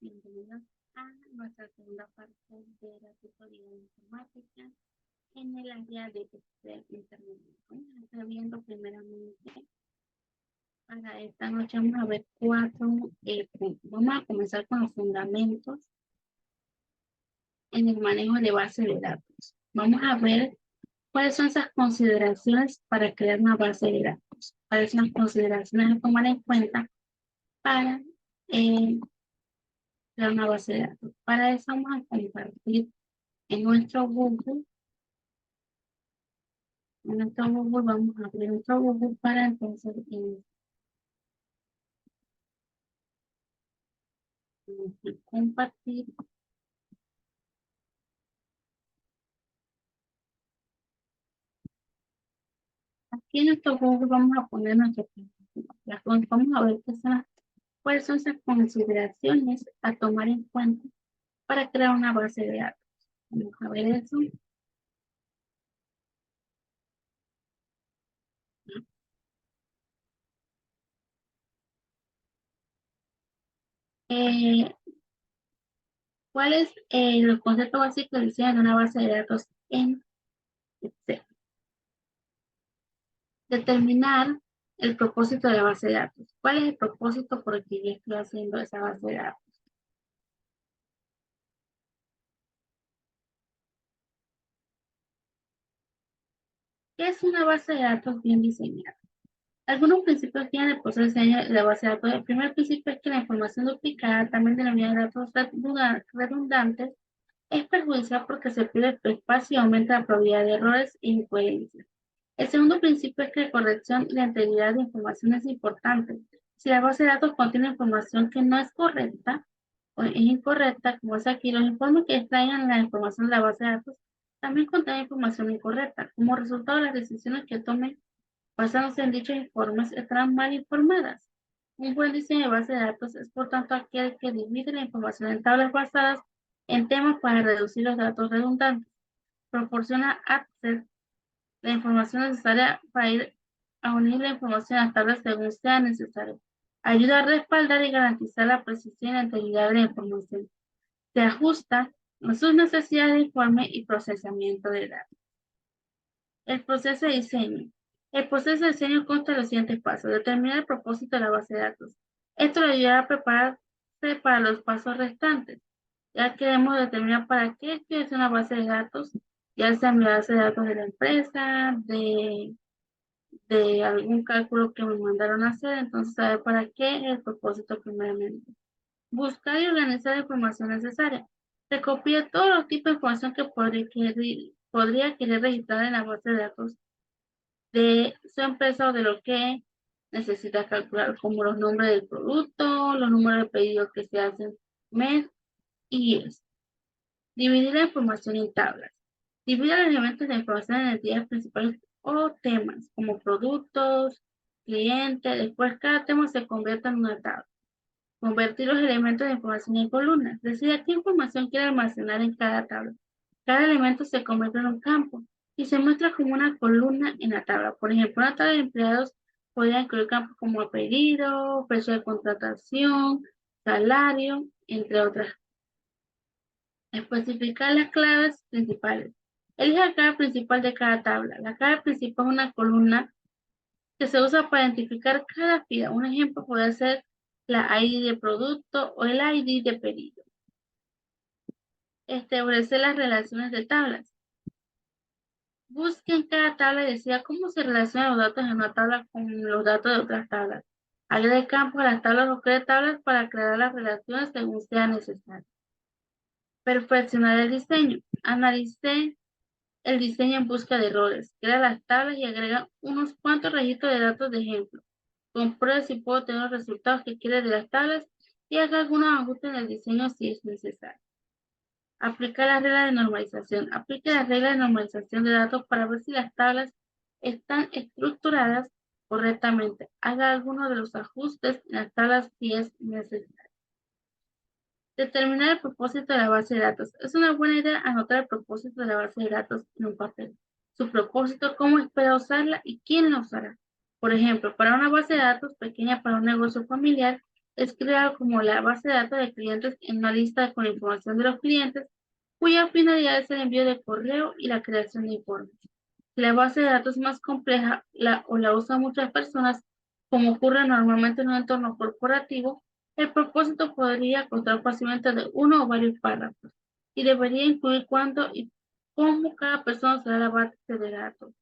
Bienvenidos a nuestra segunda parte de la tutoría de informática en el área de Excel Internet. Vamos a estar viendo primeramente, para esta noche vamos a ver cuatro puntos. Vamos a comenzar con los fundamentos en el manejo de base de datos. Vamos a ver cuáles son esas consideraciones para crear una base de datos. Cuáles son las consideraciones a tomar en cuenta para crear una base de datos. Para eso vamos a compartir en nuestro Google. En nuestro Google vamos a abrir nuestro Google para entonces compartir. Aquí en nuestro Google vamos a poner vamos a ver cuáles son esas consideraciones a tomar en cuenta para crear una base de datos. Vamos a ver eso. Eh, ¿Cuáles los conceptos básicos de diseño de una base de datos en Excel? Determinar el propósito de la base de datos. ¿Cuál es el propósito por el que yo estoy haciendo esa base de datos? ¿Qué es una base de datos bien diseñada? Algunos principios tienen el proceso de diseño de la base de datos. El primer principio es que la información duplicada, también denominada datos redundantes, es perjudicial porque se pierde espacio y aumenta la probabilidad de errores e incoherencias. El segundo principio es que la corrección y la integridad de información es importante. Si la base de datos contiene información que no es correcta o es incorrecta, como es aquí, los informes que extraigan la información de la base de datos también contienen información incorrecta. Como resultado, las decisiones que tomen basándose en dichos informes estarán mal informadas. Un buen diseño de base de datos es, por tanto, aquel que divide la información en tablas basadas en temas para reducir los datos redundantes. Proporciona access la información necesaria para ir a unir la información a las tablas según sea necesario. Ayuda a respaldar y garantizar la precisión y la integridad de la información. Se ajusta a sus necesidades de informe y procesamiento de datos. El proceso de diseño. El proceso de diseño consta de los siguientes pasos. Determinar el propósito de la base de datos. Esto le ayudará a prepararse para los pasos restantes. Ya queremos determinar para qué es una base de datos, ya sea mi base de datos de la empresa, de algún cálculo que me mandaron a hacer, entonces saber para qué es el propósito primeramente. Buscar y organizar la información necesaria. Recopilar todos los tipos de información que podría querer registrar en la base de datos de su empresa o de lo que necesita calcular, como los nombres del producto, los números de pedidos que se hacen mes y es. Dividir la información en tablas. Divide los elementos de información en entidades principales o temas, como productos, clientes. Después cada tema se convierte en una tabla. Convertir los elementos de información en columnas. Decide qué información quiere almacenar en cada tabla. Cada elemento se convierte en un campo y se muestra como una columna en la tabla. Por ejemplo, una tabla de empleados podría incluir campos como pedido, precio de contratación, salario, entre otras. Especificar las claves principales. Elige la clave principal de cada tabla. La clave principal es una columna que se usa para identificar cada fila. Un ejemplo puede ser la ID de producto o el ID de pedido. Establecer las relaciones de tablas. Busque en cada tabla y decida cómo se relacionan los datos en una tabla con los datos de otras tablas. Agregue campos a las tablas o cree tablas para crear las relaciones según sea necesario. Perfeccionar el diseño. Analice el diseño en busca de errores. Crea las tablas y agrega unos cuantos registros de datos de ejemplo. Compruebe si puedo tener los resultados que quiere de las tablas y haga algunos ajustes en el diseño si es necesario. Aplica la regla de normalización. Aplique la regla de normalización de datos para ver si las tablas están estructuradas correctamente. Haga algunos de los ajustes en las tablas si es necesario. Determinar el propósito de la base de datos. Es una buena idea anotar el propósito de la base de datos en un papel. Su propósito, cómo espera usarla y quién la usará. Por ejemplo, para una base de datos pequeña para un negocio familiar, es crear como la base de datos de clientes en una lista con información de los clientes, cuya finalidad es el envío de correo y la creación de informes. Si la base de datos es más compleja o la usan muchas personas, como ocurre normalmente en un entorno corporativo, el propósito podría constar fácilmente de uno o varios párrafos y debería incluir cuándo y cómo cada persona usará la base de datos.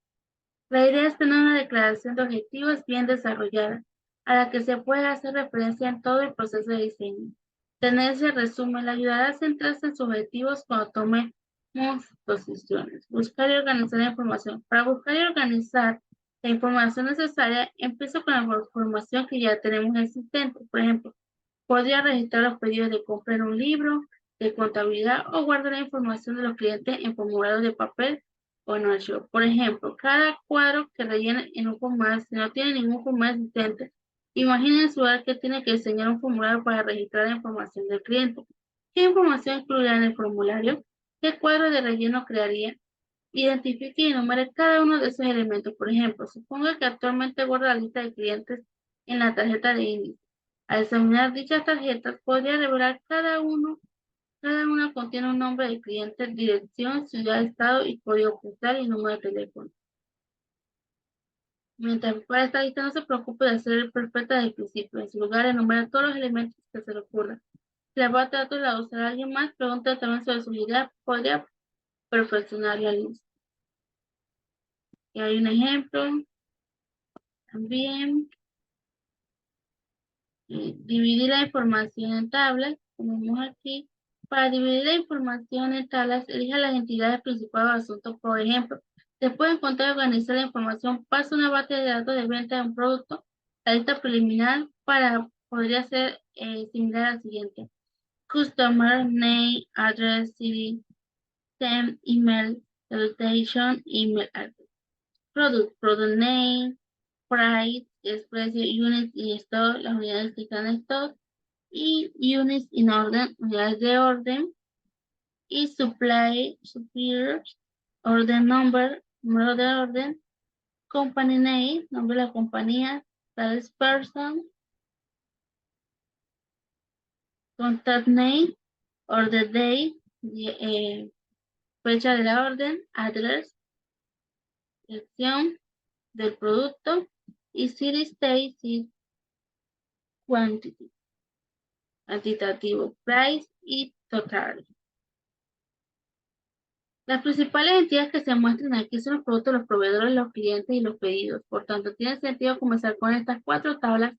La idea es tener una declaración de objetivos bien desarrollada, a la que se puede hacer referencia en todo el proceso de diseño. Tener ese resumen le ayudará a centrarse en sus objetivos cuando tomemos decisiones. Buscar y organizar la información. Para buscar y organizar la información necesaria, empiezo con la información que ya tenemos existente. Por ejemplo, podría registrar los pedidos de compra en un libro de contabilidad o guardar la información de los clientes en formularios de papel o en archivo. Por ejemplo, cada cuadro que rellene en un formulario, si no tiene ningún formulario existente, imaginen en su lugar que tiene que diseñar un formulario para registrar la información del cliente. ¿Qué información incluirá en el formulario? ¿Qué cuadro de relleno crearía? Identifique y enumere cada uno de esos elementos. Por ejemplo, suponga que actualmente guarda la lista de clientes en la tarjeta de índice. Al examinar dichas tarjetas, podría revelar cada una contiene un nombre de cliente, dirección, ciudad, estado y código postal y número de teléfono. Mientras prepara esta lista, no se preocupe de hacer perfecta desde el principio. En su lugar, enumera todos los elementos que se le ocurran. Si la base de datos la usará alguien más, pregunte también sobre su idea. Podría perfeccionar la lista. Y hay un ejemplo también. Dividir la información en tablas, como vemos aquí. Para dividir la información en tablas, elija las entidades principales del asunto. Por ejemplo, después de encontrar y organizar la información, pasa una base de datos de venta de un producto. La lista preliminar podría ser similar al siguiente: Customer, name, address, city, temp, email, salutation, email address. Product name, price, es precio, units in stock, las unidades que están en stock, y units in orden, unidades de orden, y supply, suppliers, order number, número de orden, company name, nombre de la compañía, salesperson, contact name, order date, fecha de la orden, address, dirección del producto, y city, state, y quantity, cuantitativo, price y total. Las principales entidades que se muestran aquí son los productos, los proveedores, los clientes y los pedidos. Por tanto, tiene sentido comenzar con estas 4 tablas,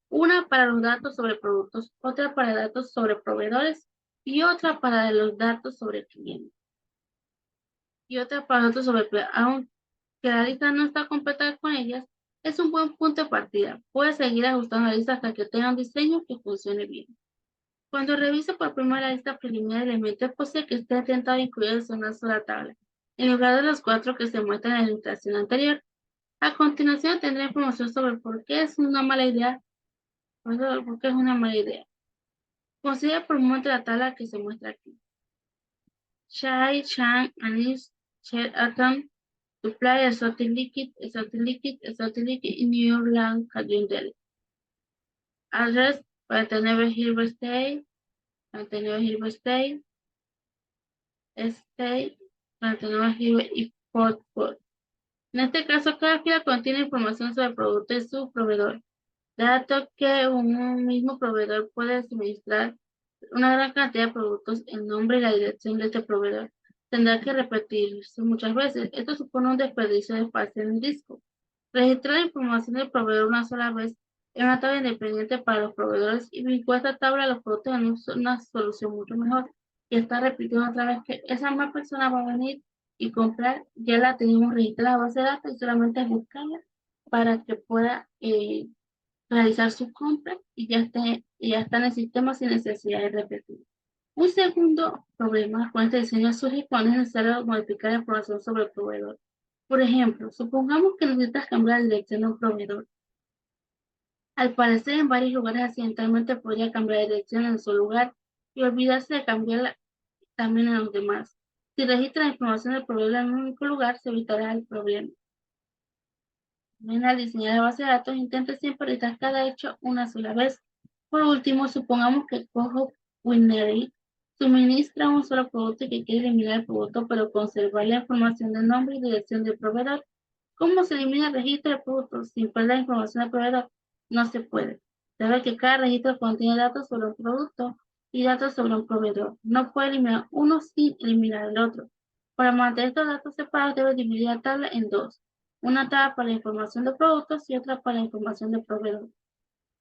una para los datos sobre productos, otra para datos sobre proveedores y otra para los datos sobre clientes. Y otra para datos sobre pedidos. Aunque la lista no está completa con ellas, es un buen punto de partida. Puedes seguir ajustando la lista hasta que tenga un diseño que funcione bien. Cuando revise por primera lista preliminar de elementos, es posible que esté tentado a incluirlos en una sola tabla, en lugar de los 4 que se muestran en la ilustración anterior. A continuación tendré información sobre por qué es una mala idea. Por qué es una mala idea. Considera por un momento la tabla que se muestra aquí. Chai, Chang, Anis, Chet, Atom, Supply, Exotic Liquid, Exotic Liquid, Exotic Liquid y New Orleans, Caliente. Address, 49 Hilbert State, 49 Hilbert State, State, 49 Hilbert y Fort Worth. En este caso, cada fila contiene información sobre el producto y su proveedor. Dato que un mismo proveedor puede suministrar una gran cantidad de productos, el nombre y la dirección de este proveedor tendrá que repetirse muchas veces. Esto supone un desperdicio de espacio en el disco. Registrar la información del proveedor una sola vez en una tabla independiente para los proveedores y vincular esta tabla a los productos en una solución mucho mejor. Y está repitiendo otra vez que esa misma persona va a venir y comprar. Ya la tenemos registrada en la base de datos y solamente es buscarla para que pueda realizar su compra y ya está en el sistema sin necesidad de repetir. Un segundo problema con este diseño surge cuando es necesario modificar la información sobre el proveedor. Por ejemplo, supongamos que necesitas cambiar la dirección de un proveedor. Al parecer, en varios lugares accidentalmente podría cambiar la dirección en su lugar y olvidarse de cambiarla también en los demás. Si registra la información del proveedor en un único lugar, se evitará el problema. Al diseñar la base de datos, intente siempre registrar cada hecho una sola vez. Por último, supongamos que Cojo Winery suministra un solo producto y que quiere eliminar el producto, pero conservar la información del nombre y dirección del proveedor. ¿Cómo se elimina el registro de productos sin perder la información del proveedor? No se puede. Debe que cada registro contiene datos sobre un producto y datos sobre un proveedor. No puede eliminar uno sin eliminar el otro. Para mantener estos datos separados, debe dividir la tabla en dos. Una tabla para la información de productos y otra para la información de proveedor.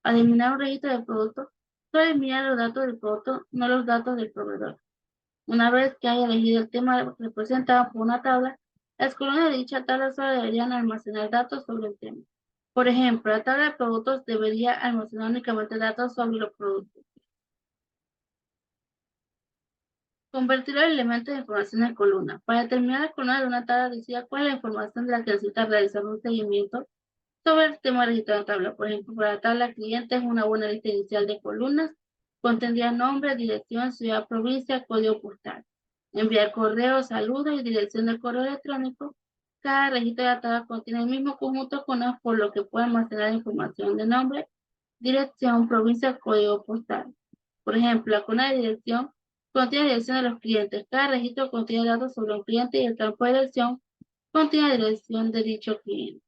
Al eliminar un registro de producto, solo eliminar los datos del producto, no los datos del proveedor. Una vez que haya elegido el tema representado por una tabla, las columnas de dicha tabla solo deberían almacenar datos sobre el tema. Por ejemplo, la tabla de productos debería almacenar únicamente datos sobre los productos. Convertir los elementos de información en columnas. Para determinar la columna de una tabla, decida cuál es la información de la que necesita realizar un seguimiento sobre el tema registrado en la tabla. Por ejemplo, para la tabla clientes, una buena lista inicial de columnas contendría nombre, dirección, ciudad, provincia, código postal. Enviar correo, saludos y dirección de correo electrónico. Cada registro de la tabla contiene el mismo conjunto con conos, por lo que puede almacenar información de nombre, dirección, provincia, código postal. Por ejemplo, la columna de dirección contiene la dirección de los clientes. Cada registro contiene datos sobre un cliente y el campo de dirección contiene la dirección de dicho cliente.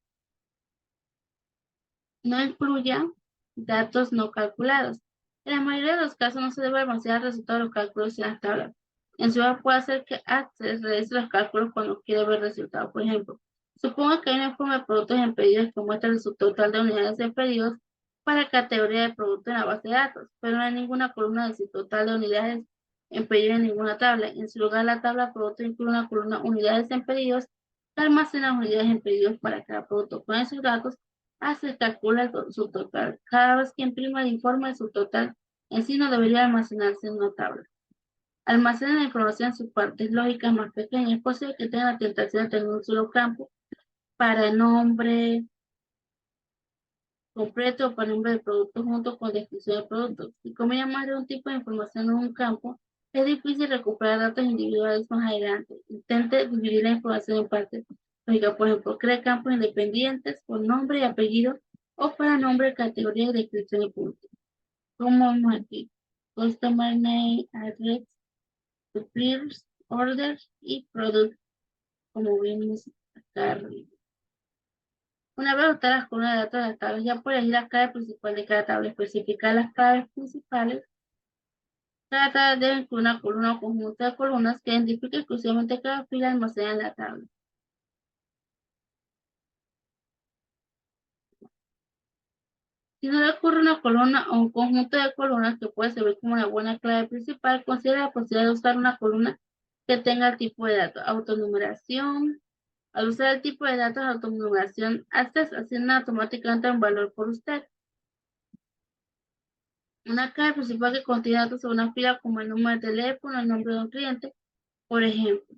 No incluya datos no calculados. En la mayoría de los casos no se debe almacenar el resultado de los cálculos en las tablas. En su lugar puede hacer que Access realice los cálculos cuando quiere ver el resultado. Por ejemplo, suponga que hay una forma de productos en pedidos que muestra el subtotal de unidades en pedidos para categoría de producto en la base de datos, pero no hay ninguna columna de subtotal de unidades en pedidos en ninguna tabla. En su lugar, la tabla de producto incluye una columna unidades en pedidos que almacena unidades en pedidos para cada producto. Con esos datos, se calcula el subtotal. Cada vez que imprima el informe, el subtotal en sí no debería almacenarse en una tabla. Almacena la información en sus partes lógicas más pequeñas. Es posible que tenga la tentación de tener un solo campo para el nombre completo o para el nombre del producto junto con descripción del producto. Si combina más de un tipo de información en un campo, es difícil recuperar datos individuales más adelante. Intente dividir la información en partes lógicas. Por ejemplo, cree campos independientes por nombre y apellido o para nombre, categoría y descripción y punto. Como vemos aquí, customer name, address, suppliers, order y product, como vimos acá arriba. Una vez adoptadas las columnas de datos de la tabla, ya puede ir la clave principal de cada tabla, especificar las claves principales. Cada tabla debe incluir una columna o conjunto de columnas que identifique exclusivamente cada fila almacenada en la tabla. Si no le ocurre una columna o un conjunto de columnas que puede servir como una buena clave principal, considera la posibilidad de usar una columna que tenga el tipo de datos, autonumeración. Al usar el tipo de datos de autonumeración, Access asigna automáticamente un valor por usted. Una clave principal que contiene datos sobre una fila como el número de teléfono, el nombre de un cliente, por ejemplo.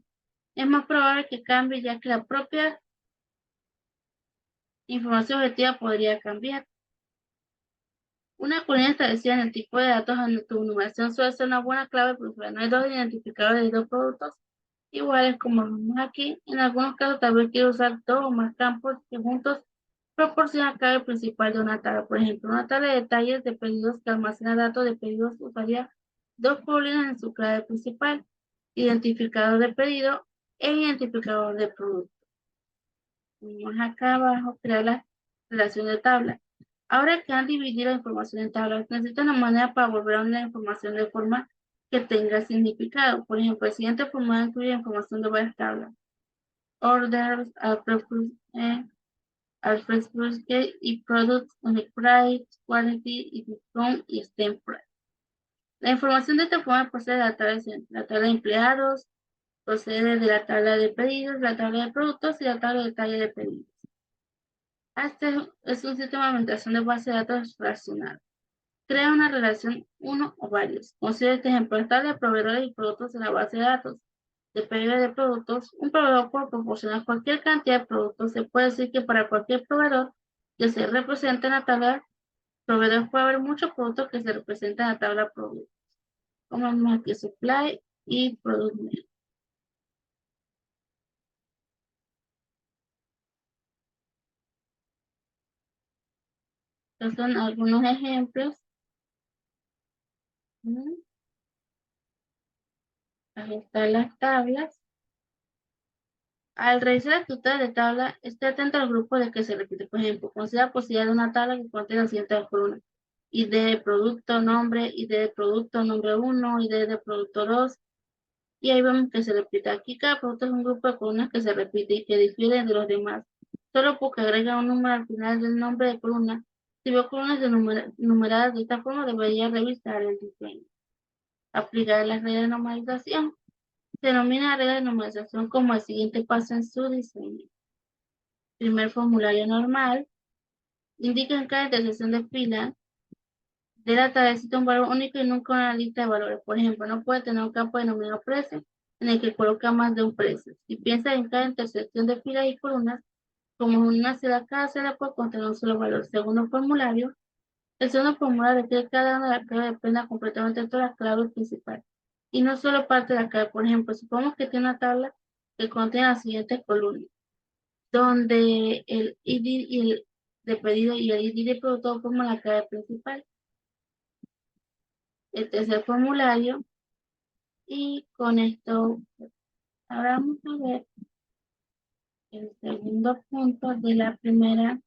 Es más probable que cambie ya que la propia información objetiva podría cambiar. Una columna establecida en el tipo de datos de tu numeración suele ser una buena clave porque no hay dos identificadores de dos productos iguales como vemos aquí. En algunos casos tal vez quiero usar dos o más campos que juntos proporcionan la clave principal de una tabla. Por ejemplo, una tabla de detalles de pedidos que almacena datos de pedidos usaría dos columnas en su clave principal, identificador de pedido e identificador de producto. Vamos acá abajo, crear la relación de tabla. Ahora que han dividido la información en tablas, necesitan una manera para volver a la información de forma que tenga significado. Por ejemplo, el siguiente formato incluye información de varias tablas. Orders, Alfred's Basket y Products, Unique Price, Quality y Discount y Stamp Price. La información de esta forma procede de la tabla de empleados, procede de la tabla de pedidos, la tabla de productos y la tabla de detalle de pedidos. Este es un sistema de alimentación de base de datos relacional. Crea una relación uno o varios. Considera este ejemplo de tabla de proveedores y productos en la base de datos. De pedido de productos, un proveedor puede proporcionar cualquier cantidad de productos. Se puede decir que para cualquier proveedor que se represente en la tabla de proveedores puede haber muchos productos que se representan en la tabla de productos, como vemos aquí supply y product name. Estos son algunos ejemplos Mm, Ajustar las tablas. Al revisar la estructura de tabla, esté atento al grupo de que se repite. Por ejemplo, considera la posibilidad de una tabla que contiene las siguientes columnas: ID de producto, nombre, ID de producto, nombre uno, ID de producto 2. Y ahí vemos que se repite. Aquí cada producto es un grupo de columnas que se repite y que difieren de los demás. Solo porque agrega un número al final del nombre de columna. Si veo columnas numeradas de esta forma, debería revisar el diseño. Aplicar las reglas de normalización. Se denomina regla de normalización como el siguiente paso en su diseño. Primer formulario normal. Indica en cada intersección de fila de la tabla existe un valor único y nunca una lista de valores. Por ejemplo, no puede tener un campo denominado precio en el que coloca más de un precio. Si piensa en cada intersección de filas y columnas, como una celda, cada celda puede contener un solo valor. Segundo formulario. El segundo formulario requiere que cada una de las claves dependa completamente de todas las claves principales y no solo parte de la clave. Por ejemplo, supongamos que tiene una tabla que contiene las siguientes columnas, donde el ID y el de pedido y el ID de producto forman la clave principal. El tercer formulario, y con esto ahora vamos a ver el segundo punto de la primera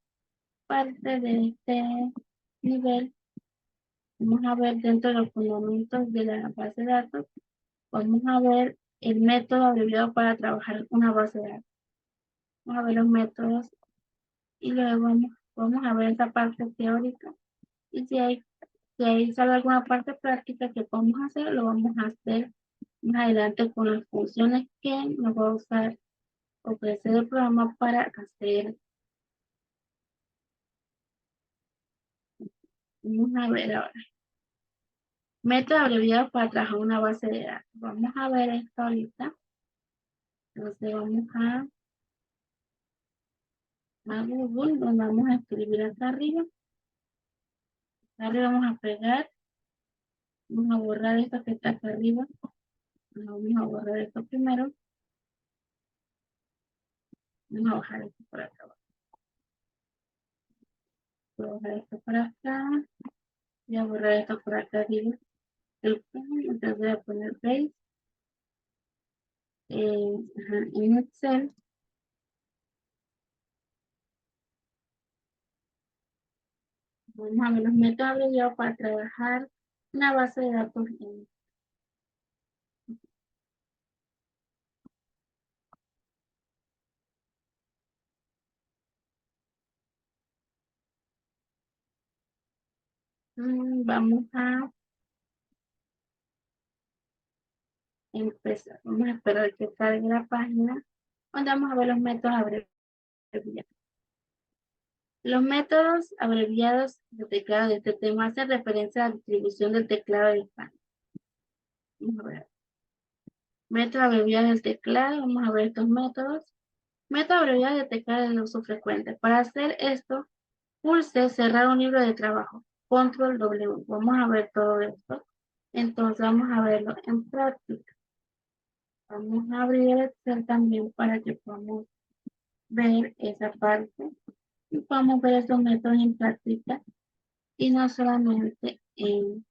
parte de este nivel. Vamos a ver dentro de los fundamentos de la base de datos, vamos a ver el método abreviado para trabajar una base de datos. Vamos a ver los métodos y luego vamos a ver esa parte teórica. Y si hay sale alguna parte práctica que podemos hacer, lo vamos a hacer más adelante con las funciones que nos va a usar ofrecer el programa para hacer. Vamos a ver ahora. Método abreviado para trabajar una base de datos. Vamos a ver esto ahorita. Entonces a Google, donde vamos a escribir acá arriba. Acá arriba vamos a pegar. Vamos a borrar esto que está acá arriba. Vamos a borrar esto primero. Vamos a bajar esto por acá. Voy a bajar esto por acá. Voy a borrar esto por acá arriba. Entonces voy a poner base. En Excel. Vamos a ver los métodos abreviados para trabajar una base de datos. Vamos a empezar. Vamos a esperar que cargue la página donde vamos a ver los métodos abreviados. Los métodos abreviados de teclado de este tema hacen referencia a la distribución del teclado de España. Vamos a ver. Método abreviado del teclado. Vamos a ver estos métodos. Método abreviado de teclado de uso frecuente. Para hacer esto, pulse cerrar un libro de trabajo. Control W. Vamos a ver todo esto. Entonces vamos a verlo en práctica. Vamos a abrir el Excel también para que podamos ver esa parte y podamos ver estos métodos en práctica y no solamente en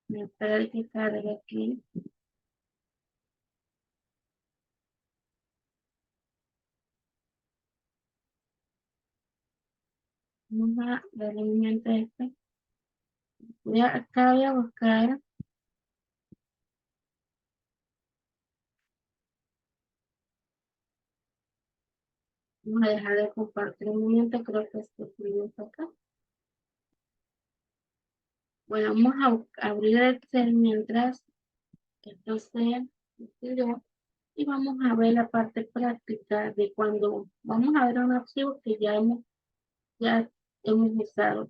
esperar que cargue aquí. Vamos a ver el momento este. Acá voy a buscar. Vamos a dejar de compartir un momento. Creo que esto escribió acá. Bueno, vamos a abrir el Excel mientras esto se escribió. Y vamos a ver la parte práctica de cuando vamos a ver un archivo que ya hemos usado,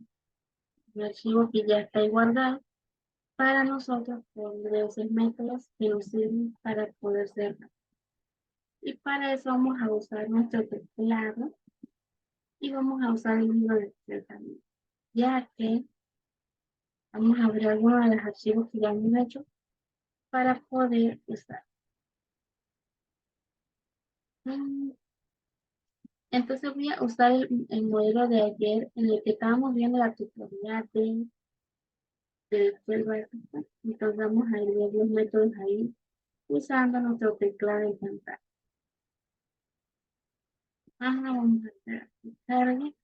un archivo que ya está ahí guardado para nosotros poder esos métodos que nos sirven para poder cerrar. Y para eso vamos a usar nuestro teclado y vamos a usar el libro de Excel también, ya que vamos a ver algunos de los archivos que ya hemos hecho para poder usar. Entonces voy a usar el modelo de ayer en el que estábamos viendo la tutoría de Excel básico. Entonces vamos a ir viendo los métodos ahí usando nuestro teclado en pantalla. Vamos a hacer aquí cargue.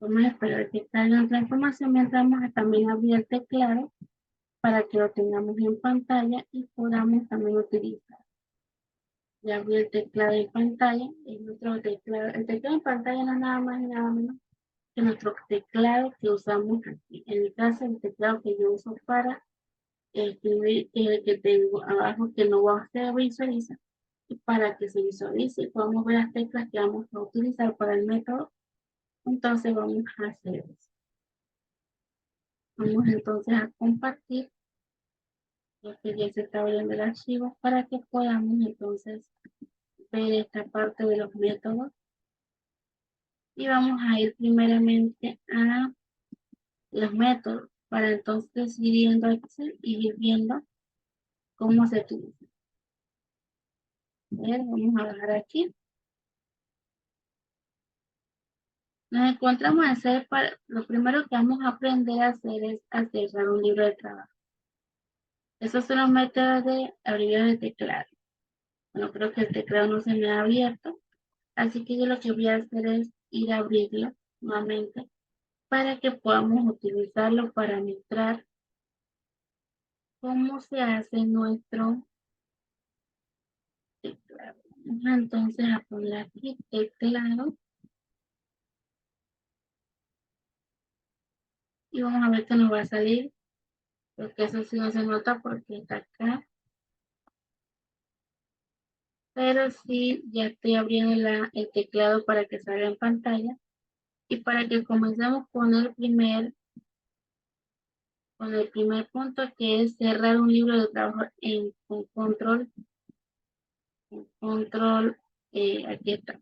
Vamos a esperar que cargue nuestra información mientras vamos a también abrir el teclado para que lo tengamos en pantalla y podamos también utilizar. Ya abrí el teclado en pantalla, es nuestro teclado. El teclado en pantalla no es nada más y nada menos que nuestro teclado que usamos aquí. En mi caso, el teclado que yo uso para escribir es el que tengo abajo que no se visualiza. Y para que se visualice y podamos ver las teclas que vamos a utilizar para el método, entonces vamos a hacer eso. Vamos entonces a compartir lo que ya se está abriendo el archivo para que podamos entonces ver esta parte de los métodos. Y vamos a ir primeramente a los métodos para entonces ir viendo Excel y ir viendo cómo se utiliza. Vamos a bajar aquí. Nos encontramos a hacer, lo primero que vamos a aprender a hacer es a cerrar un libro de trabajo. Esos son los métodos de abrir el teclado. Bueno, creo que el teclado no se me ha abierto, así que yo lo que voy a hacer es ir a abrirlo nuevamente para que podamos utilizarlo para mostrar cómo se hace nuestro teclado. Vamos entonces a poner aquí teclado y vamos a ver que nos va a salir, porque eso sí no se nota porque está acá. Pero sí, ya estoy abriendo el teclado para que salga en pantalla y para que comencemos con el primer punto, que es cerrar un libro de trabajo con control, aquí está.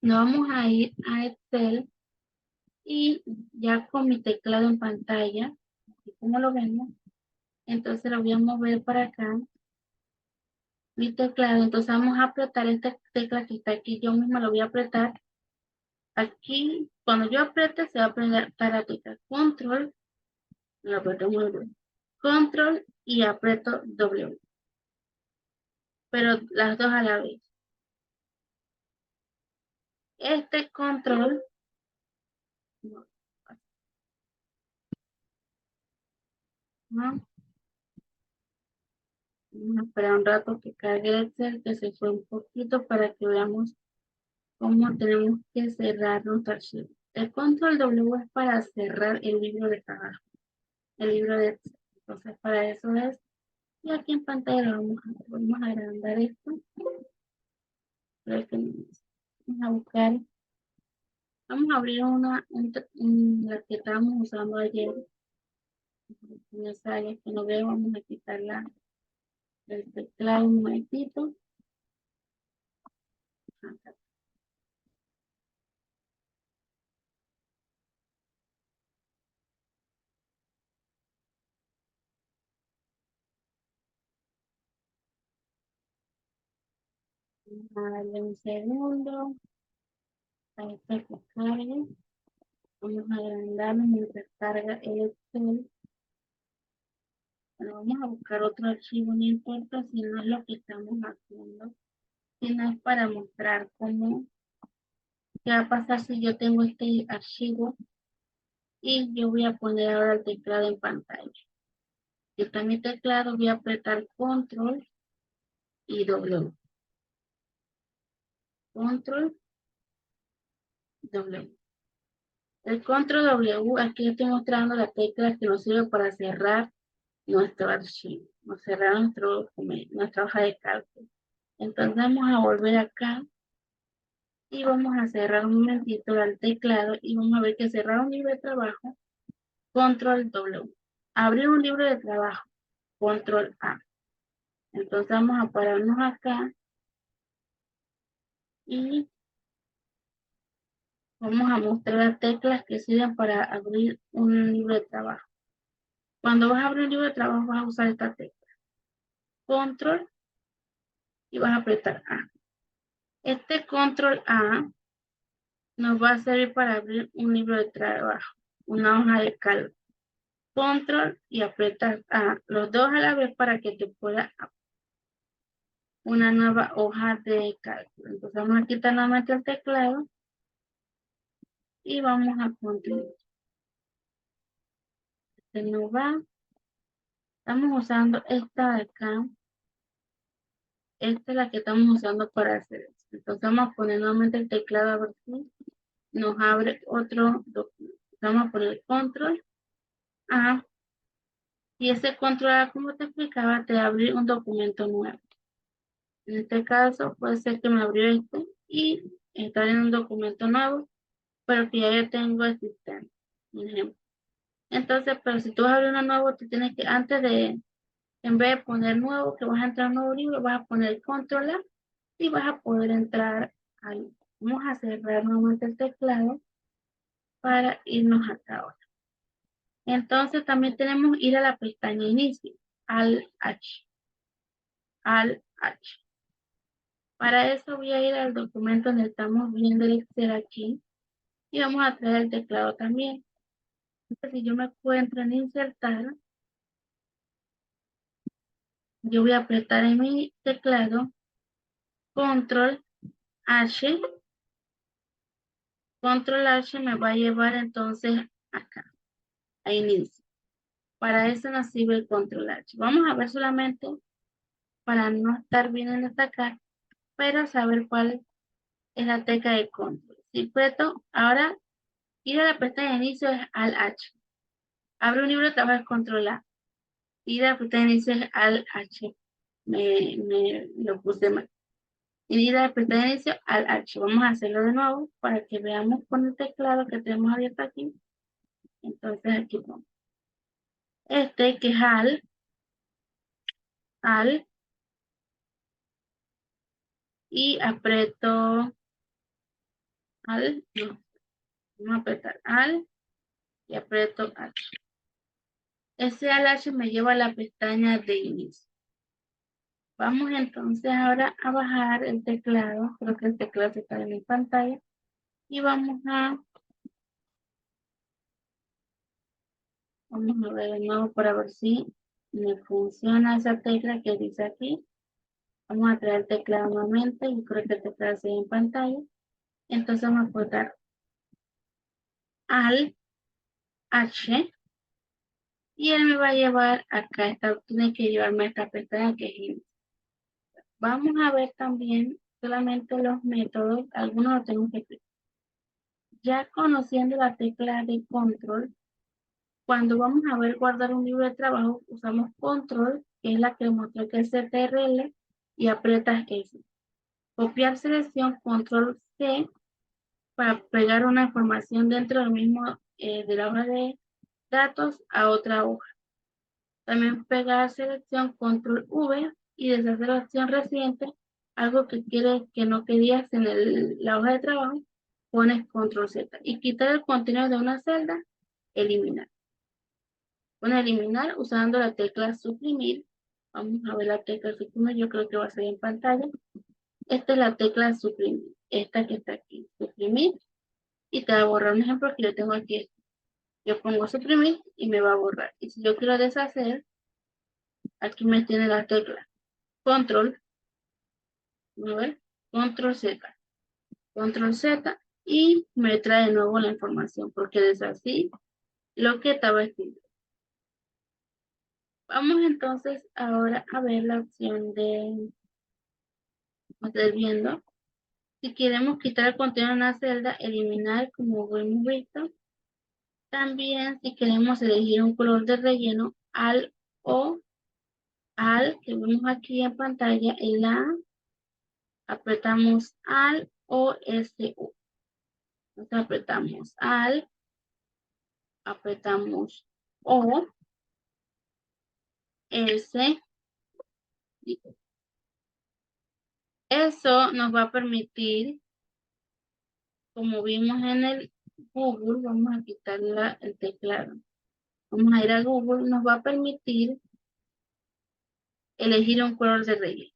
Nos vamos a ir a Excel y ya con mi teclado en pantalla, así como lo vemos, entonces lo voy a mover para acá, mi teclado, entonces vamos a apretar esta tecla que está aquí, yo misma lo voy a apretar. Aquí, cuando yo apriete, se va a apretar la tecla control, lo aprieto muy bien, control y aprieto W, pero las dos a la vez. Este control, no, no, vamos a esperar un rato que cargue el Excel, que se fue un poquito para que veamos cómo tenemos que cerrar nuestro archivo. El control W es para cerrar el libro de trabajo, el libro de Excel. Entonces, para eso es, y aquí en pantalla vamos a agrandar esto. Vamos a buscar, vamos a abrir la que estábamos usando ayer, en esa área que no veo, vamos a quitarla del teclado un momentito. Vamos a darle un segundo a esta que cargue. Vamos a agrandarlo mientras carga el Excel. Bueno, vamos a buscar otro archivo, no importa si no es lo que estamos haciendo, sino es para mostrar qué va a pasar si yo tengo este archivo y yo voy a poner ahora el teclado en pantalla. Yo está mi teclado, voy a apretar control y W. Control W. El control W, aquí estoy mostrando la tecla que nos sirve para cerrar nuestro archivo, cerrar nuestro documento, nuestra hoja de cálculo. Entonces vamos a volver acá y vamos a cerrar un momentito el teclado y vamos a ver que cerrar un libro de trabajo, control W. Abrir un libro de trabajo, control A. Entonces vamos a pararnos acá y vamos a mostrar las teclas que sirven para abrir un libro de trabajo. Cuando vas a abrir un libro de trabajo vas a usar esta tecla. Control y vas a apretar A. Este control A nos va a servir para abrir un libro de trabajo, una hoja de cálculo. Control y apretas A, los dos a la vez para que te pueda una nueva hoja de cálculo. Entonces vamos a quitar nuevamente el teclado y vamos a continuar. Este no va. Estamos usando esta de acá. Esta es la que estamos usando para hacer esto. Entonces vamos a poner nuevamente el teclado a ver si nos abre otro documento. Vamos a poner control A. Y ese control A, como te explicaba, te abre un documento nuevo. En este caso puede ser que me abrió este y estar en un documento nuevo, pero que ya yo tengo existente. Un ejemplo. Entonces, pero si tú vas a abrir uno nuevo, tú tienes que, antes de, en vez de poner nuevo, que vas a entrar a un nuevo libro, vas a poner control A y vas a poder entrar ahí. Vamos a cerrar nuevamente el teclado para irnos acá ahora. Entonces también tenemos ir a la pestaña inicio, al H. Para eso voy a ir al documento donde estamos viendo el Excel aquí y vamos a traer el teclado también. Entonces, si yo me encuentro en insertar, yo voy a apretar en mi teclado control H. Control H me va a llevar entonces acá, a inicio. Para eso nos sirve el control H. Vamos a ver solamente para no estar bien en destacar, pero saber cuál es la tecla de control. Si preto, ahora ir a la pestaña de inicio es al H. Abre un libro de trabajo es control A. Ir a la pestaña de inicio es al H. Me lo puse mal. Y ir a la pestaña de inicio al H. Vamos a hacerlo de nuevo para que veamos con el teclado que tenemos abierto aquí. Entonces aquí vamos. Este que es al, y aprieto no, vamos a apretar al y aprieto H. Ese al H me lleva a la pestaña de inicio. Vamos entonces ahora a bajar el teclado, creo que el teclado está en mi pantalla, y vamos a ver de nuevo para ver si me funciona esa tecla que dice aquí. Vamos a traer el teclado nuevamente, y creo que el teclado se ve en pantalla. Entonces vamos a apretar al H, y él me va a llevar acá, tiene que llevarme a esta pestaña que es inicio. Vamos a ver también solamente los métodos, algunos los tengo que explicar. Ya conociendo la tecla de control, cuando vamos a ver guardar un libro de trabajo, usamos control, que es la que mostré que es CTRL, y aprietas S. Copiar selección, control C, para pegar una información dentro del mismo, de la hoja de datos a otra hoja. También pegar selección, control V, y deshacer la acción reciente, algo que quieres que no querías en la hoja de trabajo, pones control Z. Y quitar el contenido de una celda, eliminar. Bueno, eliminar usando la tecla suprimir. Vamos a ver la tecla suprimir, yo creo que va a salir en pantalla. Esta es la tecla suprimir, esta que está aquí, suprimir, y te va a borrar un ejemplo que yo tengo aquí. Yo pongo suprimir y me va a borrar. Y si yo quiero deshacer, aquí me tiene la tecla control, a ver, control Z, control Z, y me trae de nuevo la información porque desasí lo que estaba escrito. Vamos entonces ahora a ver la opción de, viendo. Si queremos quitar el contenido de una celda, eliminar como hemos visto. También si queremos elegir un color de relleno, al que vemos aquí en pantalla, en la apretamos al o SU. Entonces apretamos O, S. Eso nos va a permitir, como vimos en el Google, vamos a quitar el teclado. Vamos a ir a Google, nos va a permitir elegir un color de relleno.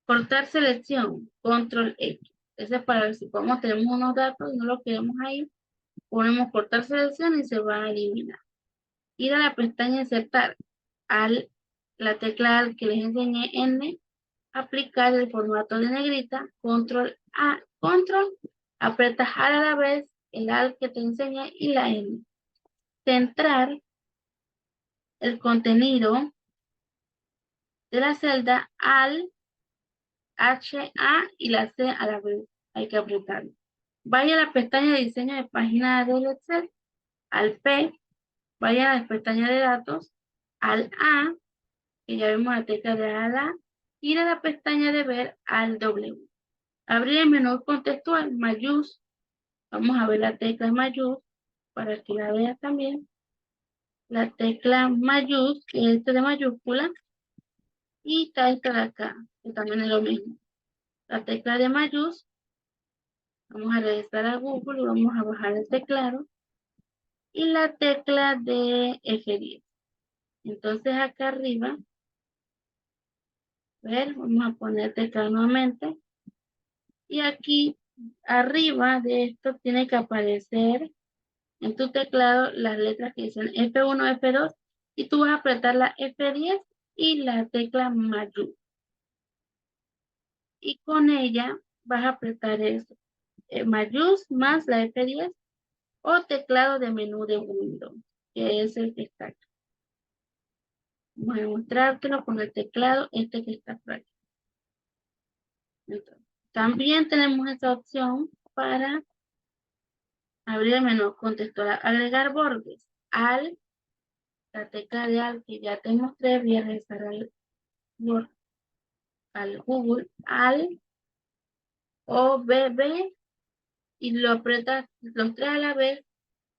Cortar selección, control X. Ese es para ver si tenemos unos datos y no los queremos ahí. Ponemos cortar selección y se va a eliminar. Ir a la pestaña insertar. La tecla al que les enseñé N, aplicar el formato de negrita, control A, control, apretas Alt a la vez, el Alt que te enseñé y la N. Centrar el contenido de la celda al H, A y la C a la vez. Hay que apretarlo. Vaya a la pestaña de diseño de página del Excel, al P, vaya a la pestaña de datos, al A, que ya vemos la tecla de A a la, ir a la pestaña de ver al W. Abrir el menú contextual, mayús, vamos a ver la tecla mayús, para que la veas también. La tecla mayús, que es de mayúscula, y está esta de acá, que también es lo mismo. La tecla de mayús, vamos a regresar a Google y vamos a bajar el teclado. Y la tecla de F10. Entonces acá arriba, vamos a poner teclado nuevamente. Y aquí arriba de esto tiene que aparecer en tu teclado las letras que dicen F1, F2 y tú vas a apretar la F10 y la tecla mayús. Y con ella vas a apretar eso, mayús más la F10 o teclado de menú de Windows, que es el que está aquí. Voy a mostrártelo con el teclado, este que está por aquí. Entonces, también tenemos esta opción para abrir el menú contextual, agregar bordes. La tecla de Alt que ya te mostré, voy a regresar al Google, o BB y lo aprietas los tres a la vez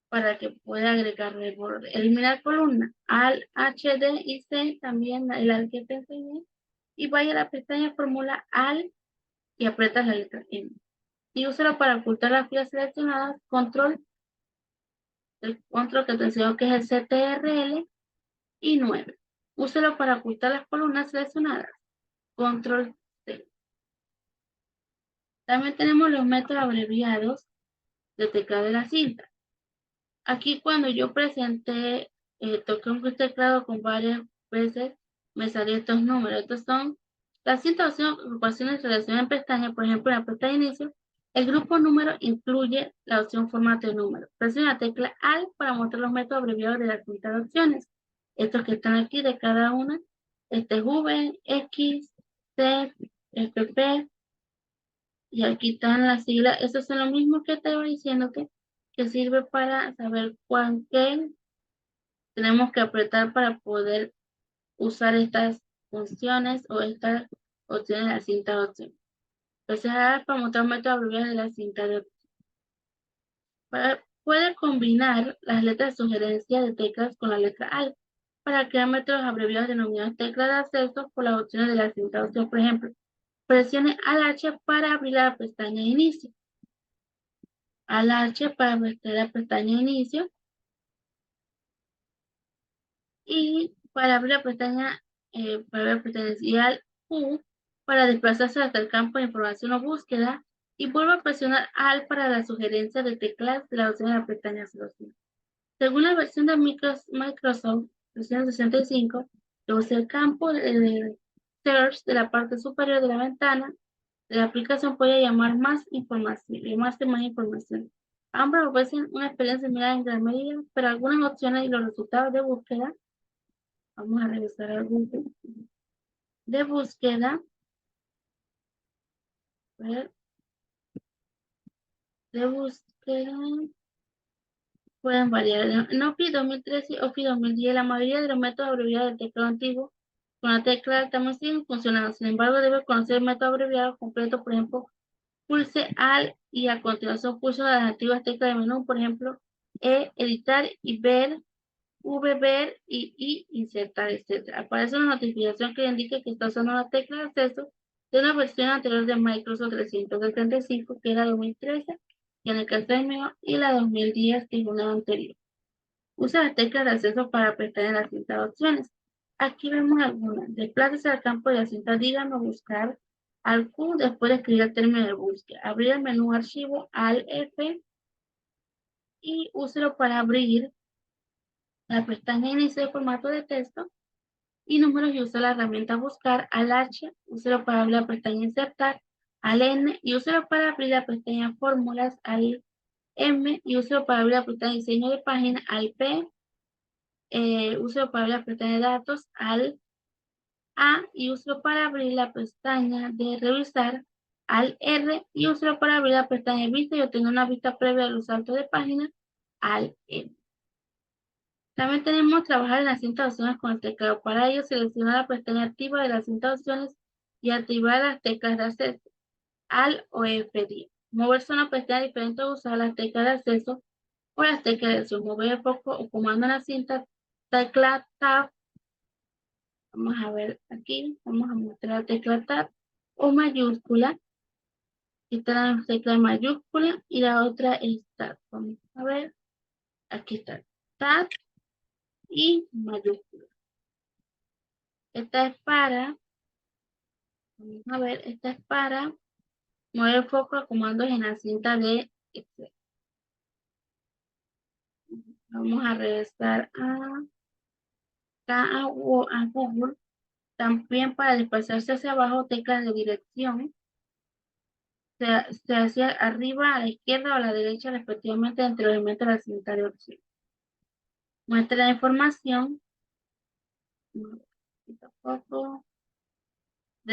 para que pueda agregar el borde. Eliminar columna, H, D y C, también el Alt que te enseñé. Y vaya a la pestaña Fórmula y aprietas la letra M. Y úsalo para ocultar las filas seleccionadas, el control que te enseñó que es el CTRL y 9. Úselo para ocultar las columnas seleccionadas, control C. También tenemos los métodos abreviados de teclado de la cinta. Aquí cuando yo presenté, toqué un teclado con varias veces, me salieron estos números. Estos son las cintas agrupaciones de relación en pestaña, por ejemplo, en la pestaña de inicio, el grupo número incluye la opción formato de número. Presiona la tecla Alt para mostrar los métodos abreviados de las cintas de opciones. Estos que están aquí de cada una, este es V, X, C, FP, y aquí están las siglas. Estos son lo mismo que te iba diciendo que sirve para saber qué tenemos que apretar para poder usar estas funciones o estas opciones de la cinta de opción. Entonces, para mostrar un método abreviado de la cinta de opción. Puede combinar las letras de sugerencia de teclas con la letra ALT para crear métodos abreviados denominados teclas de acceso por las opciones de la cinta de opción. Por ejemplo, presione al H para abrir la pestaña de inicio. Al H para abrir la pestaña de inicio. Y para abrir la pestaña, y al U para desplazarse hasta el campo de información o búsqueda. Y vuelvo a presionar Alt para la sugerencia de teclas de la opción de la pestaña 05. Según la versión de Microsoft 365, usa el campo de Search de la parte superior de la ventana de la aplicación puede llamar más información, más información. Ambos ofrecen una experiencia similar en gran medida, pero algunas opciones y los resultados de búsqueda, vamos a revisar algún de búsqueda, de búsqueda, pueden variar. En OPI 2013 y OPI 2010, la mayoría de los métodos abreviados del teclado antiguo con la tecla también siguen funcionando. Sin embargo, debe conocer el método abreviado completo, por ejemplo, pulse Alt y a continuación pulse las antiguas teclas de menú, por ejemplo, editar y ver, ver y insertar, etc. Aparece una notificación que indica que está usando la tecla de acceso de una versión anterior de Microsoft 365, que era 2013, y en el caso de mío, y la 2010, que es una anterior. Usa las teclas de acceso para prestar en la cinta de opciones. Aquí vemos algunas. Desplácese al campo de la cinta, díganos buscar al Q después de escribir el término de búsqueda. Abrir el menú archivo, al F y úselo para abrir la pestaña inicio de formato de texto y números y usa la herramienta buscar, al H, úselo para abrir la pestaña insertar, al N y úselo para abrir la pestaña fórmulas, al M y úselo para abrir la pestaña diseño de página, al P, úselo para abrir la pestaña de datos, al A y úselo para abrir la pestaña de revisar, al R y úselo para abrir la pestaña de vista y obtener una vista previa de los saltos de página, al M. También tenemos trabajar en las cinta de opciones con el teclado. Para ello, selecciona la pestaña activa de las cinta de opciones y activar las teclas de acceso, al o F10. Moverse a una pestaña diferente o usar las teclas de acceso o las teclas de acción. Mover el foco o comando en la cinta, tecla Tab. Vamos a ver aquí, vamos a mostrar la tecla Tab o mayúscula. Esta es la tecla mayúscula y la otra es Tab. Vamos a ver, aquí está Tab y mayúscula. Esta es para, vamos a ver, esta es para mover el foco a comandos en la cinta de Excel. Vamos a regresar a Google. También para desplazarse hacia abajo, teclas de dirección. Se hacia arriba, a la izquierda o a la derecha, respectivamente, entre los elementos de la cinta de opción. Muestra la información de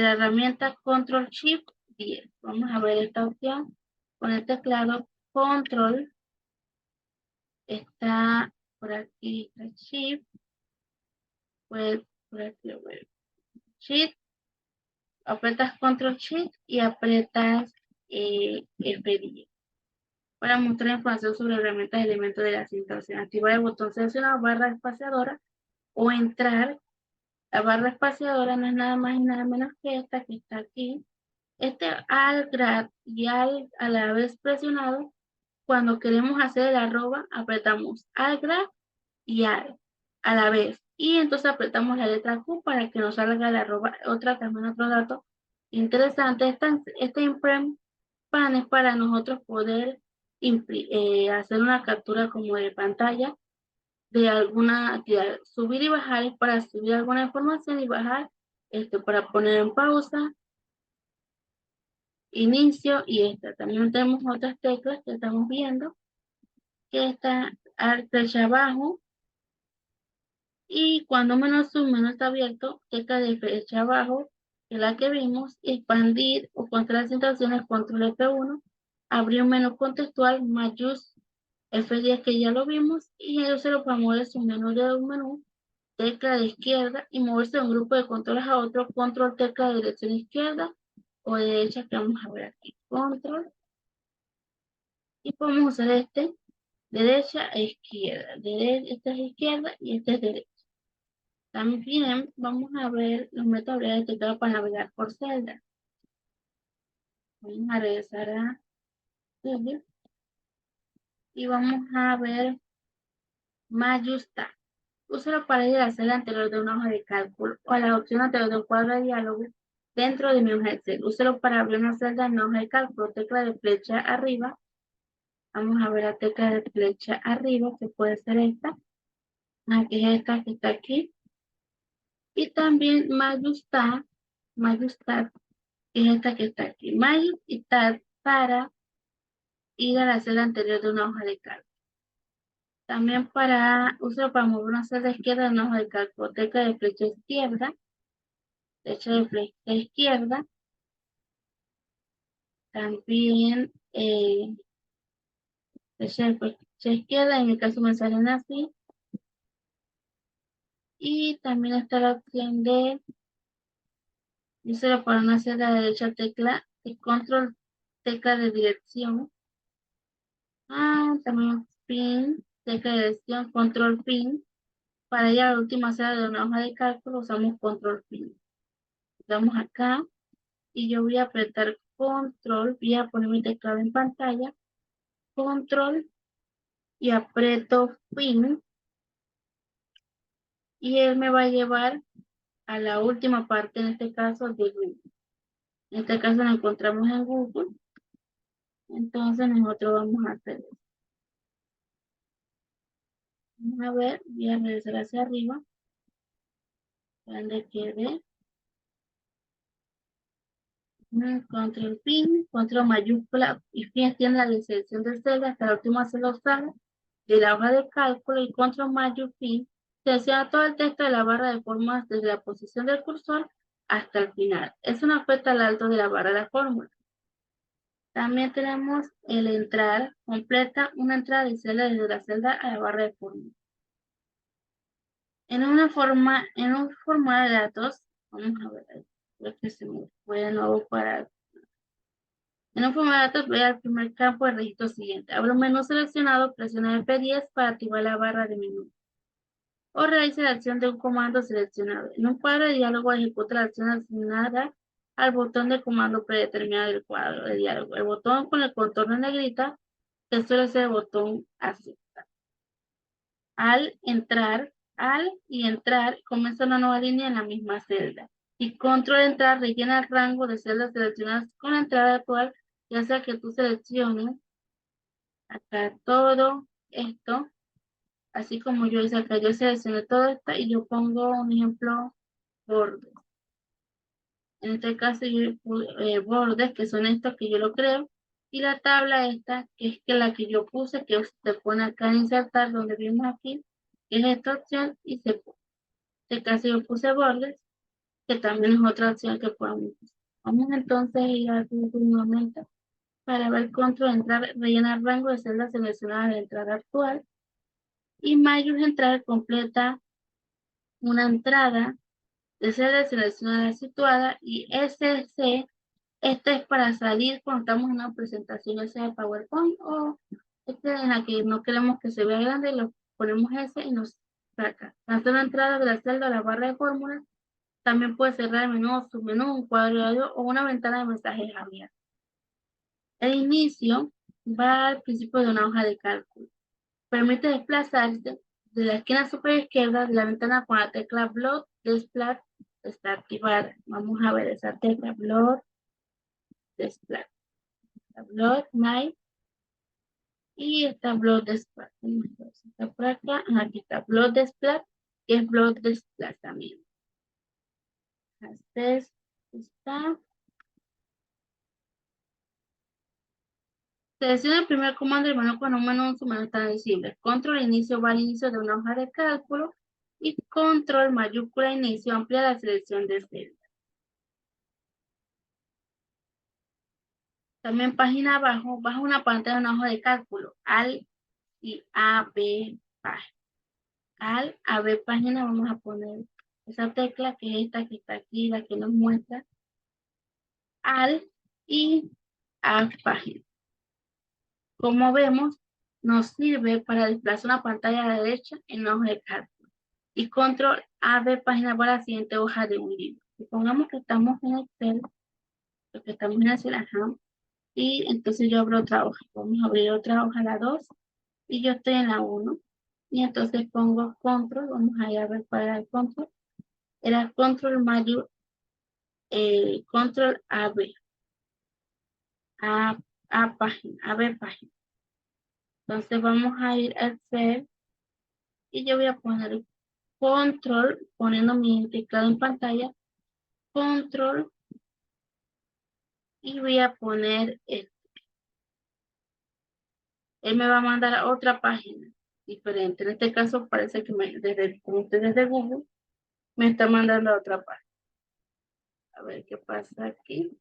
la herramienta Control Shift 10. Vamos a ver esta opción con el teclado Control. Está por aquí, está Shift. Pues por aquí lo veo. Shift, apretas Control Shift y apretas F10 para mostrar información sobre herramientas y elementos de la cinta. Activar el botón seleccionado, barra espaciadora o entrar. La barra espaciadora no es nada más y nada menos que esta que está aquí. Este al grad y al a la vez presionado, cuando queremos hacer el arroba, apretamos al grad y al a la vez. Y entonces apretamos la letra Q para que nos salga el arroba. También otro dato interesante, este imprint pan es para nosotros poder hacer una captura como de pantalla de alguna actividad. Subir y bajar es para subir alguna información y bajar para poner en pausa, inicio y esta. También tenemos otras teclas que estamos viendo, que está al flecha abajo y cuando menos zoom, menos está abierto, tecla de flecha abajo, que es la que vimos, expandir o contra las situaciones, control F1, abrir un menú contextual, mayús F10 que ya lo vimos y eso se lo para mover su menú de un menú, tecla de izquierda y moverse de un grupo de controles a otro, control tecla de dirección izquierda o de derecha que vamos a ver aquí, control y podemos usar derecha e izquierda, esta es izquierda y esta es derecha. También vamos a ver los métodos de teclado para navegar por celda. Vamos a regresar a Google y vamos a ver Mayusta. Úsalo para ir a la celda anterior de una hoja de cálculo o a la opción anterior de un cuadro de diálogo dentro de mi hoja Excel. Úsalo para abrir una celda en una hoja de cálculo. Tecla de flecha arriba. Vamos a ver la tecla de flecha arriba, que puede ser esta. Aquí es esta que está aquí. Y también Mayusta, que es esta que está aquí. Mayusta para ir a la celda anterior de una hoja de cálculo. También úsalo para mover una celda izquierda en una hoja de cálculo. Tecla de flecha izquierda. Flecha de flecha izquierda. También flecha de flecha izquierda, en mi caso me salen así. Y también está la opción de, díselo para una celda derecha tecla y control tecla de dirección. También pin, tecla de dirección, control pin. Para ir a la última celda de una hoja de cálculo usamos control pin. Vamos acá y yo voy a apretar control, voy a poner mi teclado en pantalla, control y aprieto pin y él me va a llevar a la última parte, en este caso de Google. En este caso lo encontramos en Google. Entonces nosotros vamos a hacer eso. Vamos a ver, voy a regresar hacia arriba, donde quede. Control pin, control mayúscula y fin extiende la selección de celda hasta la última celda usada de la hoja de cálculo y control mayor fin selecciona todo el texto de la barra de fórmulas desde la posición del cursor hasta el final. Eso no afecta al alto de la barra de fórmula. También tenemos el entrar, completa una entrada de celda desde la celda a la barra de fórmula. En un formulario de datos, vamos a ver, creo que se me fue de nuevo para. En un formulario de datos, voy al primer campo del registro siguiente. Abro un menú seleccionado, presiona F10 para activar la barra de menú. O realice la acción de un comando seleccionado. En un cuadro de diálogo, ejecuta la acción asignada al botón de comando predeterminado del cuadro de diálogo. El botón con el contorno en negrita, que suele ser el botón azul. Al y entrar, comienza una nueva línea en la misma celda. Y control entrar rellena el rango de celdas seleccionadas con la entrada actual, ya sea que tú selecciones acá todo esto, así como yo hice acá, yo seleccioné todo esto y yo pongo un ejemplo bordes. En este caso yo bordes, que son estos que yo lo creo, y la tabla esta, que es que la que yo puse, que se pone acá en insertar, donde vimos aquí, que es esta opción, y se pone. En este caso yo puse bordes, que también es otra opción que podemos usar. Vamos entonces a ir a Google nuevamente para ver control entrar, rellenar rango de celdas seleccionadas de entrada actual. Y Mayus entrar completa una entrada de celda seleccionada situada y SC, este es para salir cuando estamos en una presentación, ya sea de PowerPoint o en la que no queremos que se vea grande, lo ponemos ese y nos saca. Tanto la entrada de la celda a la barra de fórmulas, también puede cerrar el menú, submenú, un cuadro de audio o una ventana de mensajes abierta. El inicio va al principio de una hoja de cálculo. Permite desplazarse de la esquina superior izquierda de la ventana con la tecla Block Display está activada. Vamos a ver esa tecla Block Display. Block Night y está Block Display. Está por acá. Aquí está Block Display y es Block Display también. Este está. Selecciona el primer comando del menú cuando un menú en su menú está visible. Control inicio va al inicio de una hoja de cálculo y control mayúscula inicio amplía la selección de celda. También página abajo, bajo una pantalla de una hoja de cálculo. Al y AB página. Al AB página vamos a poner esa tecla que es esta que está aquí, la que nos muestra. Al y A página. Como vemos, nos sirve para desplazar una pantalla a la derecha en una hoja de cálculo. Y control AB página para la siguiente hoja de un libro. Supongamos que estamos en Excel, porque estamos en Excel, ajá, y entonces yo abro otra hoja. Vamos a abrir otra hoja, la 2, y yo estoy en la 1. Y entonces pongo control, vamos a ir a ver cuál era el control. Era control mayor, control AB, A página, AB página. Entonces vamos a ir a Excel y yo voy a poner control, poniendo mi teclado en pantalla, control, y voy a poner esto. Él me va a mandar a otra página diferente. En este caso parece que como ustedes de Google, me está mandando a otra página. A ver qué pasa aquí.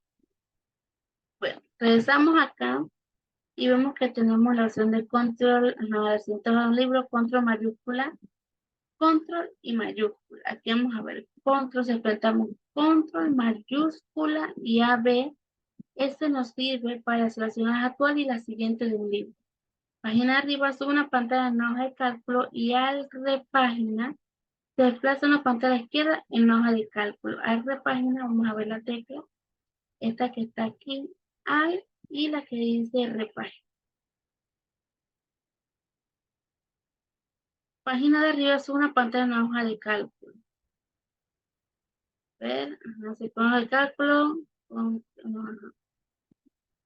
Bueno, regresamos acá y vemos que tenemos la opción de control, la siguiente hoja de un libro, control mayúscula, control y mayúscula. Aquí vamos a ver control, si apretamos control mayúscula y AB, este nos sirve para seleccionar la actual y la siguiente de un libro. Página arriba sube una pantalla en una hoja de cálculo y al repágina se desplaza una pantalla izquierda en una hoja de cálculo. Al repágina vamos a ver la tecla, esta que está aquí, al y la que dice repágina. Página de arriba sube una pantalla en una hoja de cálculo. A ver, se pone el cálculo,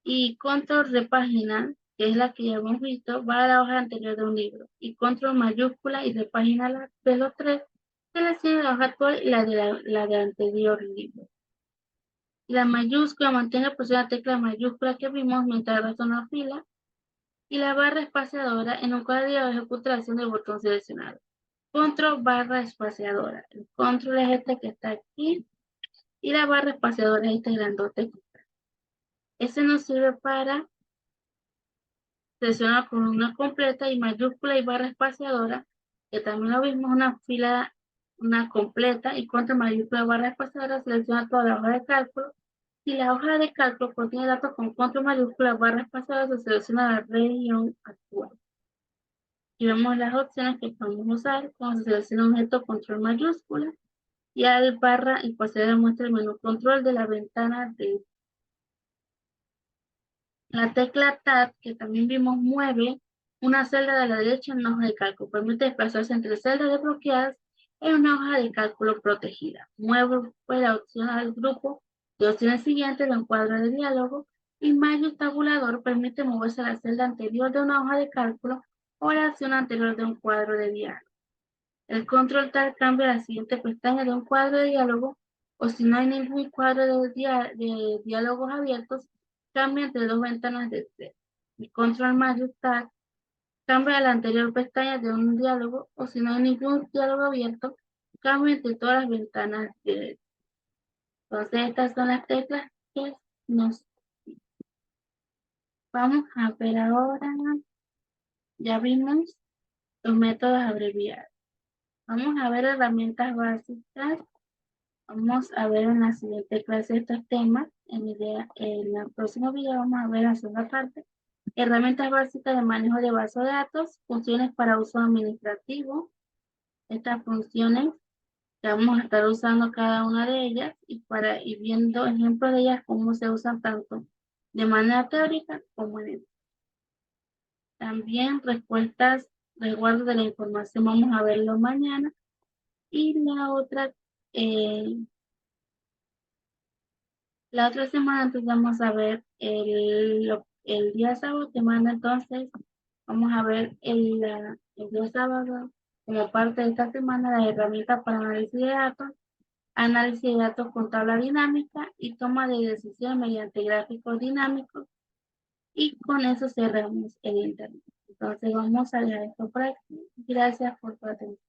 Y control de página, que es la que ya hemos visto, va a la hoja anterior de un libro. Y control mayúscula y de página de los tres, selecciona la hoja actual y la de anterior libro. La mayúscula mantiene presionada la tecla mayúscula que vimos mientras arrastra una fila. Y la barra espaciadora en un cuadro ejecuta la acción del botón seleccionado. Control barra espaciadora. El control es este que está aquí. Y la barra espaciadora es este grandote. Ese nos sirve para seleccionar con una completa y mayúscula y barra espaciadora, que también lo vimos una fila, una completa y contra mayúscula y barra espaciadora selecciona toda la hoja de cálculo. Si la hoja de cálculo contiene datos con control mayúscula barra espaciadora, se selecciona la región actual. Y vemos las opciones que podemos usar cuando se selecciona un objeto control mayúscula y al barra espaciadora muestra el menú control de la ventana de la tecla Tab, que también vimos, mueve una celda de la derecha en una hoja de cálculo. Permite desplazarse entre celdas desbloqueadas en una hoja de cálculo protegida. Mueve pues, la opción al grupo de opciones siguientes de un cuadro de diálogo. Y Magic Tabulador permite moverse a la celda anterior de una hoja de cálculo o la acción anterior de un cuadro de diálogo. El control Tab cambia la siguiente pestaña de un cuadro de diálogo, o si no hay ningún cuadro de diálogos abiertos, cambia entre dos ventanas de Excel. El control Magic Tab cambia la anterior pestaña de un diálogo, o si no hay ningún diálogo abierto, cambia entre todas las ventanas de Excel. Entonces estas son las teclas que nos... Vamos a ver ahora, ya vimos los métodos abreviados. Vamos a ver herramientas básicas. Vamos a ver en la siguiente clase estos temas. En el próximo video vamos a ver la segunda parte. Herramientas básicas de manejo de base de datos, funciones para uso administrativo. Estas funciones que vamos a estar usando cada una de ellas y para ir viendo ejemplos de ellas, cómo se usan tanto de manera teórica como en el. También respuestas, resguardo de la información, vamos a verlo mañana. Y eh, la otra semana entonces vamos a ver el día sábado, semana entonces vamos a ver el día sábado como parte de esta semana la herramienta para análisis de datos con tabla dinámica y toma de decisiones mediante gráficos dinámicos y con eso cerramos el internet. Entonces vamos a dejar esto por aquí. Gracias por tu atención.